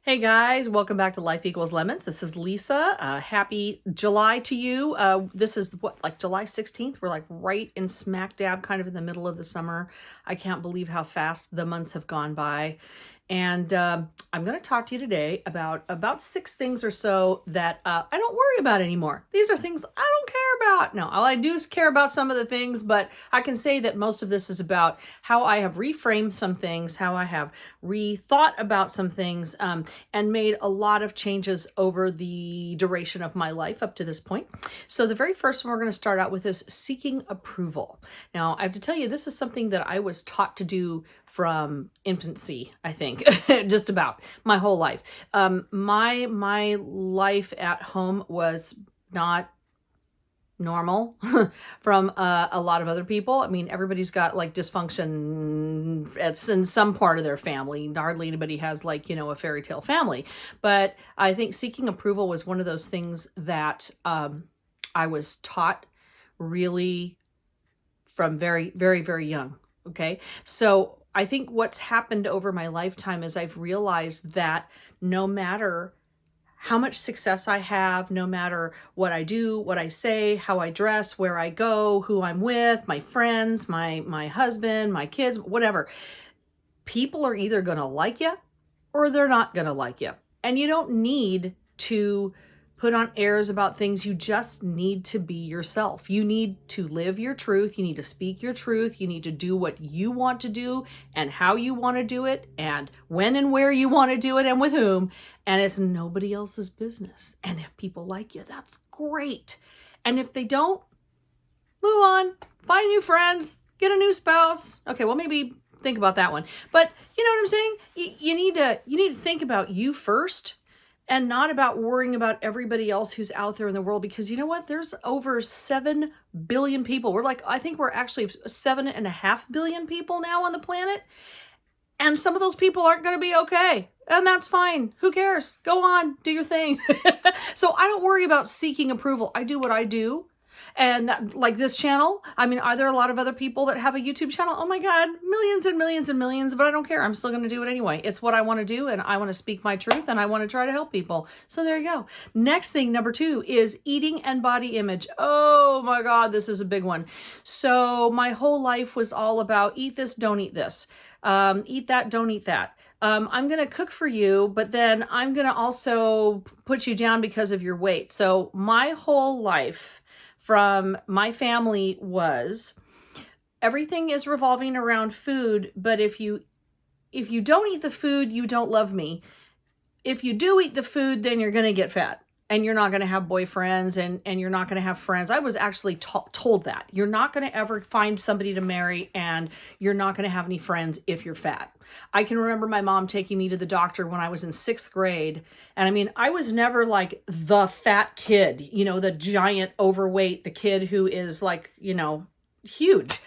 Hey guys, welcome back to Life Equals Lemons. This is Lisa. Happy July to you. This is like July 16th. We're like right in smack dab, kind of in the middle of the summer. I can't believe how fast the months have gone by. And I'm going to talk to you today about 6 things or so that I don't worry about anymore. These are things I don't care about. No, I do care about some of the things, but I can say that most of this is about how I have reframed some things, how I have rethought about some things, and made a lot of changes over the duration of my life up to this point. So the very first one we're going to start out with is seeking approval. Now, I have to tell you, this is something that I was taught to do from infancy, I think, just about my whole life. My life at home was not normal from a lot of other people. I mean, everybody's got like dysfunction. It's in some part of their family. Hardly anybody has like, a fairy tale family. But I think seeking approval was one of those things that I was taught really from very, very, very young. Okay. So I think what's happened over my lifetime is I've realized that no matter how much success I have, no matter what I do, what I say, how I dress, where I go, who I'm with, my friends, my husband, my kids, whatever, people are either going to like you or they're not going to like you. And you don't need to put on airs about things. You just need to be yourself. You need to live your truth. You need to speak your truth. You need to do what you want to do and how you want to do it and when and where you want to do it and with whom. And it's nobody else's business. And if people like you, that's great. And if they don't, move on, find new friends, get a new spouse. Okay, well, maybe think about that one. But you know what I'm saying? You need to think about you first and not about worrying about everybody else who's out there in the world, because you know what? There's over 7 billion people. I think we're actually 7.5 billion people now on the planet. And some of those people aren't going to be okay. And that's fine. Who cares? Go on, do your thing. So I don't worry about seeking approval. I do what I do. And like this channel, I mean, are there a lot of other people that have a YouTube channel? Oh my God, millions and millions and millions, but I don't care. I'm still going to do it anyway. It's what I want to do, and I want to speak my truth, and I want to try to help people. So there you go. Next thing, number 2, is eating and body image. Oh my God, this is a big one. So my whole life was all about eat this, don't eat this. Eat that, don't eat that. I'm going to cook for you, but then I'm going to also put you down because of your weight. So my whole life from my family was everything is revolving around food, but if you don't eat the food, you don't love me. If you do eat the food, then you're going to get fat. And you're not going to have boyfriends and you're not going to have friends. I was actually told that. You're not going to ever find somebody to marry and you're not going to have any friends if you're fat. I can remember my mom taking me to the doctor when I was in 6th grade. And I mean, I was never like the fat kid, the giant overweight, the kid who is like, huge.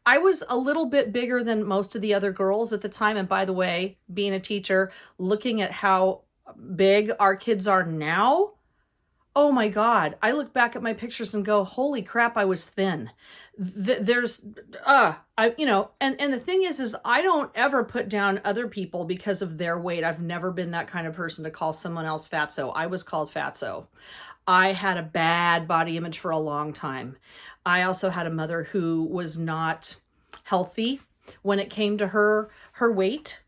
I was a little bit bigger than most of the other girls at the time. And by the way, being a teacher, looking at how big our kids are now, oh my God, I look back at my pictures and go, holy crap, I was thin. And the thing is I don't ever put down other people because of their weight. I've never been that kind of person to call someone else fatso. I was called fatso. I had a bad body image for a long time. I also had a mother who was not healthy when it came to her weight.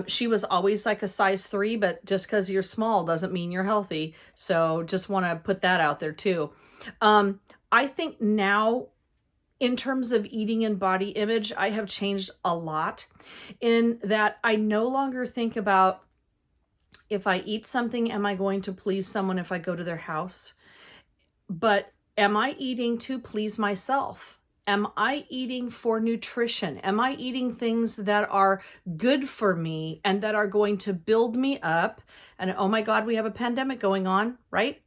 She was always like a size 3, but just because you're small doesn't mean you're healthy. So just want to put that out there too. I think now, in terms of eating and body image, I have changed a lot in that I no longer think about, if I eat something, am I going to please someone if I go to their house? But am I eating to please myself? Am I eating for nutrition? Am I eating things that are good for me and that are going to build me up? And oh my God, we have a pandemic going on, right?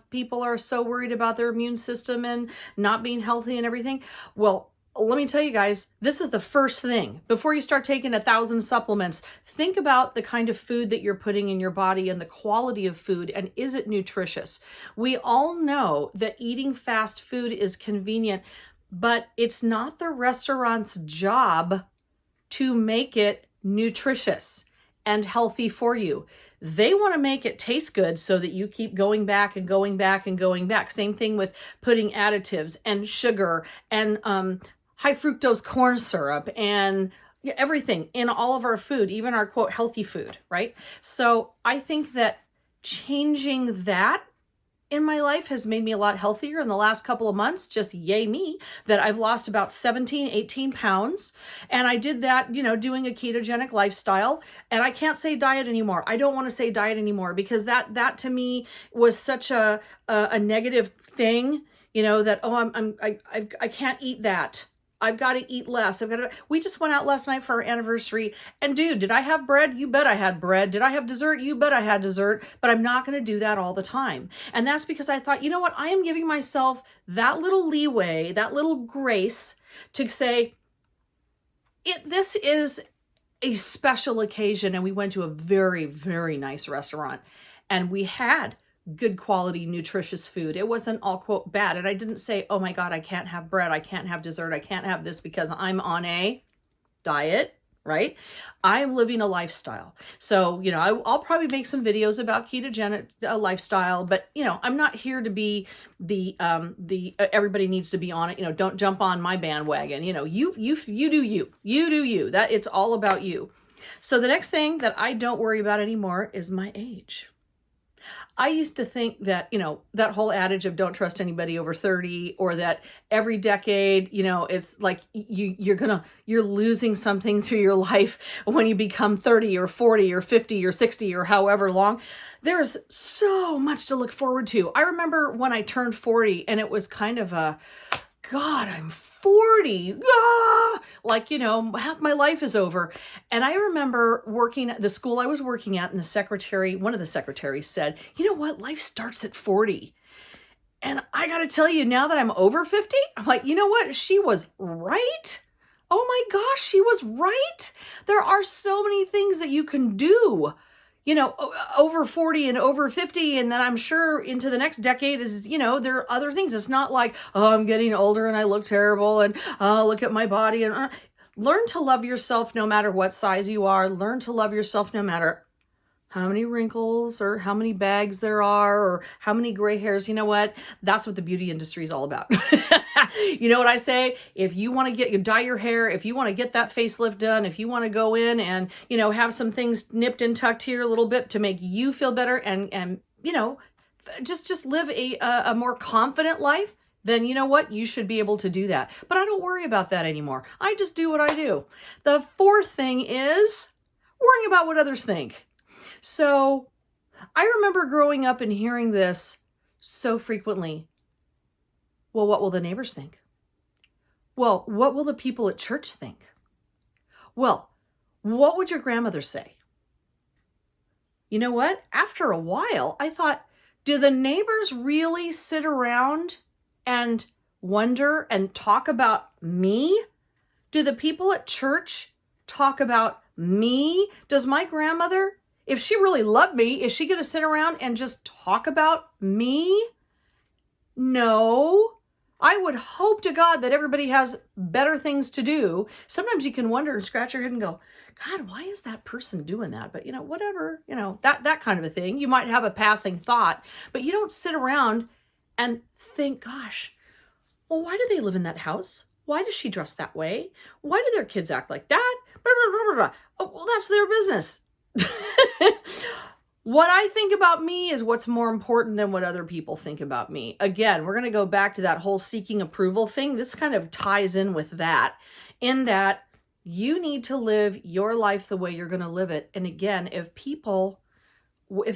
People are so worried about their immune system and not being healthy and everything. Well, let me tell you guys, this is the first thing. Before you start taking 1,000 supplements, think about the kind of food that you're putting in your body and the quality of food, and is it nutritious? We all know that eating fast food is convenient, but it's not the restaurant's job to make it nutritious. and healthy for you. They want to make it taste good so that you keep going back and going back and going back. Same thing with putting additives and sugar and high fructose corn syrup and everything in all of our food, even our quote healthy food, right? So I think that changing that in my life has made me a lot healthier in the last couple of months. Just yay me that I've lost about 17, 18 pounds. And I did that, doing a ketogenic lifestyle. And I can't say diet anymore. I don't want to say diet anymore because that to me was such a negative thing, that, oh, I can't eat that. I've got to eat less. We just went out last night for our anniversary. And dude, did I have bread? You bet I had bread. Did I have dessert? You bet I had dessert. But I'm not going to do that all the time. And that's because I thought, you know what? I am giving myself that little leeway, that little grace to say, this is a special occasion. And we went to a very, very nice restaurant. And we had good quality, nutritious food. It wasn't all quote bad. And I didn't say, oh my God, I can't have bread. I can't have dessert. I can't have this because I'm on a diet, right? I'm living a lifestyle. So, I'll probably make some videos about ketogenic lifestyle, but I'm not here to be the everybody needs to be on it. Don't jump on my bandwagon. You do you. That it's all about you. So the next thing that I don't worry about anymore is my age. I used to think that, that whole adage of don't trust anybody over 30, or that every decade, it's like you're losing something through your life when you become 30 or 40 or 50 or 60 or however long. There's so much to look forward to. I remember when I turned 40 and it was kind of a, God, I'm 40. Half my life is over. And I remember working at the school I was working at, and one of the secretaries said, you know what? Life starts at 40. And I got to tell you, now that I'm over 50, I'm like, you know what? She was right. Oh my gosh, she was right. There are so many things that you can do, over 40 and over 50. And then I'm sure into the next decade is, there are other things. It's not like, oh, I'm getting older and I look terrible and look at my body. And learn to love yourself no matter what size you are. Learn to love yourself no matter how many wrinkles or how many bags there are or how many gray hairs. You know what? That's what the beauty industry is all about. You know what I say? If you want to dye your hair, if you want to get that facelift done, if you want to go in and, have some things nipped and tucked here a little bit to make you feel better and just live a more confident life, then you know what? You should be able to do that. But I don't worry about that anymore. I just do what I do. The fourth thing is worrying about what others think. So I remember growing up and hearing this so frequently. Well, what will the neighbors think? Well, what will the people at church think? Well, what would your grandmother say? You know what? After a while, I thought, do the neighbors really sit around and wonder and talk about me? Do the people at church talk about me? Does my grandmother, if she really loved me, is she going to sit around and just talk about me? No. I would hope to God that everybody has better things to do. Sometimes you can wonder and scratch your head and go, God, why is that person doing that? But whatever, that kind of a thing. You might have a passing thought, but you don't sit around and think, gosh, well, why do they live in that house? Why does she dress that way? Why do their kids act like that? Blah, blah, blah, blah. Oh, well, that's their business. What I think about me is what's more important than what other people think about me. Again, we're going to go back to that whole seeking approval thing. This kind of ties in with that, in that you need to live your life the way you're going to live it. And again, if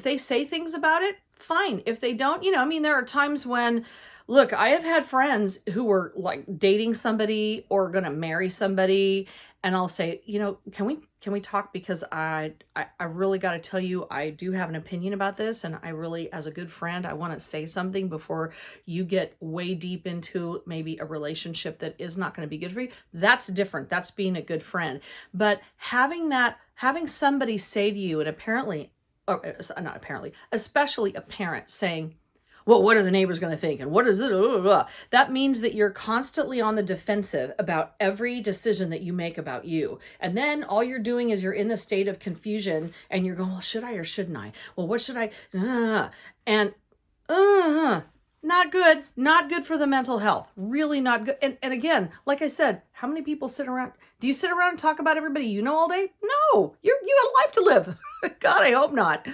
they say things about it, fine. If they don't, there are times when, look, I have had friends who were like dating somebody or going to marry somebody, and I'll say, can we talk, because I really got to tell you, I do have an opinion about this, and I really, as a good friend, I want to say something before you get way deep into maybe a relationship that is not going to be good for you. That's different. That's being a good friend. But having somebody say to you, and especially a parent saying, well, what are the neighbors going to think? And what is it? Blah, blah, blah. That means that you're constantly on the defensive about every decision that you make about you. And then all you're doing is you're in the state of confusion and you're going, well, should I or shouldn't I? Well, what should I? And not good. Not good for the mental health. Really not good. And again, like I said, how many people sit around? Do you sit around and talk about everybody you know all day? No, you got a life to live. God, I hope not.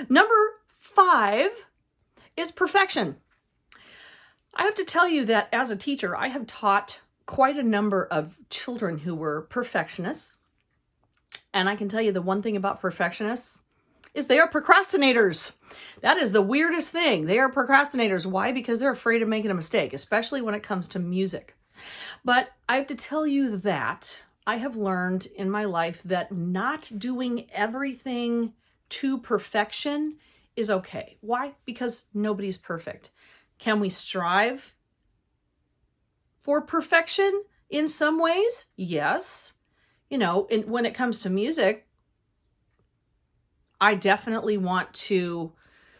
Number 5 is perfection. I have to tell you that as a teacher, I have taught quite a number of children who were perfectionists. And I can tell you the one thing about perfectionists is they are procrastinators. That is the weirdest thing. They are procrastinators. Why? Because they're afraid of making a mistake, especially when it comes to music. But I have to tell you that I have learned in my life that not doing everything to perfection is okay. Why? Because nobody's perfect. Can we strive for perfection in some ways? Yes. When it comes to music, I definitely want to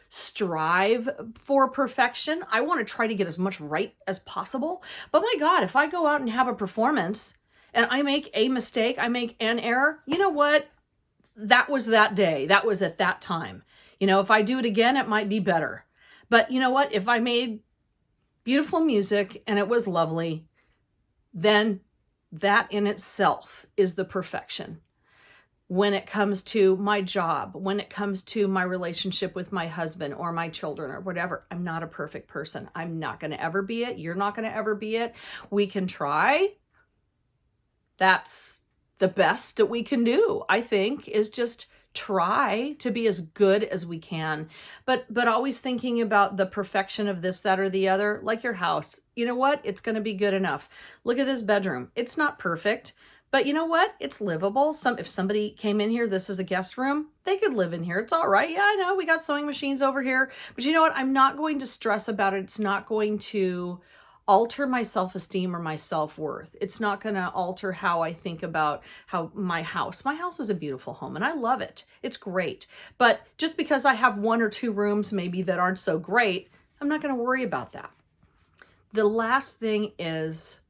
strive for perfection. I want to try to get as much right as possible. But my God, if I go out and have a performance and I make a mistake, I make an error, you know what? That was that day. That was at that time. If I do it again, it might be better. But you know what? If I made beautiful music and it was lovely, then that in itself is the perfection. When it comes to my job, when it comes to my relationship with my husband or my children or whatever, I'm not a perfect person. I'm not going to ever be it. You're not going to ever be it. We can try. That's the best that we can do, I think, is just try to be as good as we can, but always thinking about the perfection of this, that, or the other, like your house. You know what? It's going to be good enough. Look at this bedroom. It's not perfect, but you know what? It's livable. If somebody came in here, this is a guest room, they could live in here. It's all right. Yeah, I know we got sewing machines over here, but you know what? I'm not going to stress about it. It's not going to alter my self-esteem or my self-worth. It's not going to alter how I think about how my house is a beautiful home and I love it. It's great. But just because I have 1 or 2 rooms maybe that aren't so great, I'm not going to worry about that. The last thing is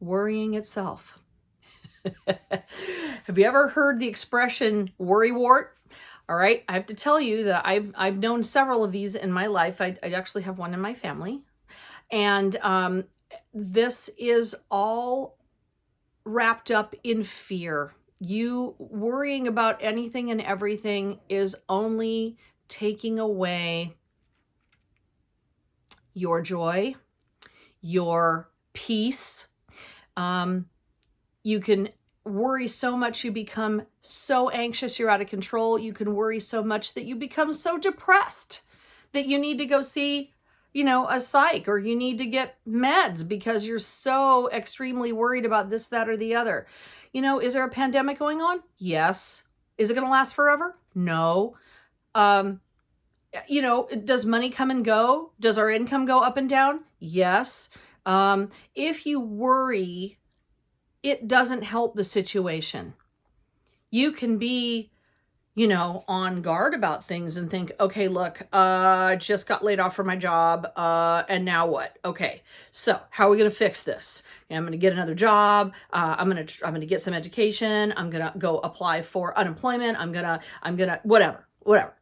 worrying itself. Have you ever heard the expression worrywart? All right. I have to tell you that I've known several of these in my life. I actually have one in my family. And this is all wrapped up in fear. You worrying about anything and everything is only taking away your joy, your peace. You can worry so much you become so anxious you're out of control. You can worry so much that you become so depressed that you need to go see a psych, or you need to get meds because you're so extremely worried about this, that, or the other. Is there a pandemic going on? Yes. Is it going to last forever? No. Does money come and go? Does our income go up and down? Yes. If you worry, it doesn't help the situation. You can be on guard about things and think, okay, look, just got laid off from my job. And now what? Okay. So how are we going to fix this? I'm going to get another job. I'm going to get some education. I'm going to go apply for unemployment. I'm going to, whatever.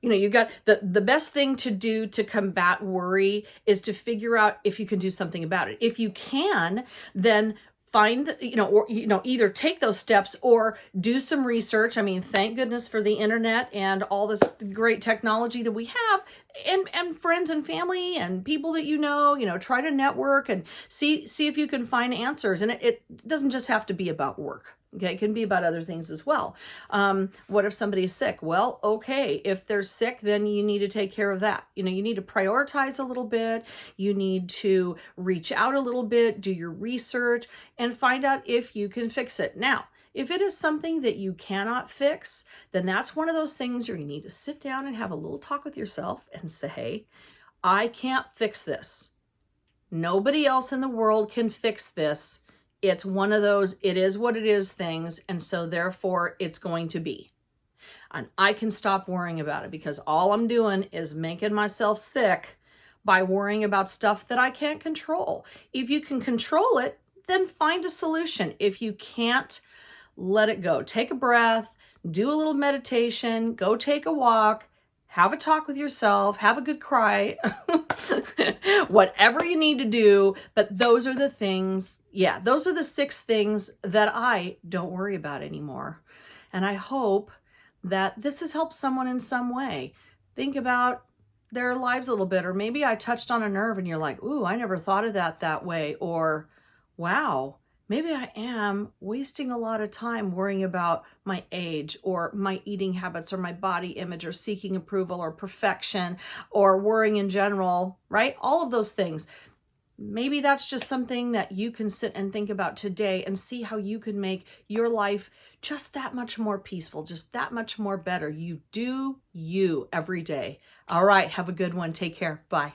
You've got the best thing to do to combat worry is to figure out if you can do something about it. If you can, then find, either take those steps or do some research. I mean, thank goodness for the internet and all this great technology that we have, and friends and family and people that try to network and see if you can find answers. And it doesn't just have to be about work. Okay, it can be about other things as well. What if somebody's sick? Well, okay, if they're sick, then you need to take care of that. You need to prioritize a little bit. You need to reach out a little bit, do your research, and find out if you can fix it. Now, if it is something that you cannot fix, then that's one of those things where you need to sit down and have a little talk with yourself and say, hey, I can't fix this. Nobody else in the world can fix this. It's one of those, it is what it is things, and so therefore it's going to be. And I can stop worrying about it, because all I'm doing is making myself sick by worrying about stuff that I can't control. If you can control it, then find a solution. If you can't, let it go. Take a breath, do a little meditation, go take a walk, have a talk with yourself, have a good cry, whatever you need to do. But those are the things, yeah, those are the 6 things that I don't worry about anymore. And I hope that this has helped someone in some way. Think about their lives a little bit, or maybe I touched on a nerve and you're like, ooh, I never thought of that way. Or, wow, maybe I am wasting a lot of time worrying about my age or my eating habits or my body image or seeking approval or perfection or worrying in general, right? All of those things. Maybe that's just something that you can sit and think about today and see how you can make your life just that much more peaceful, just that much more better. You do you every day. All right, have a good one. Take care. Bye.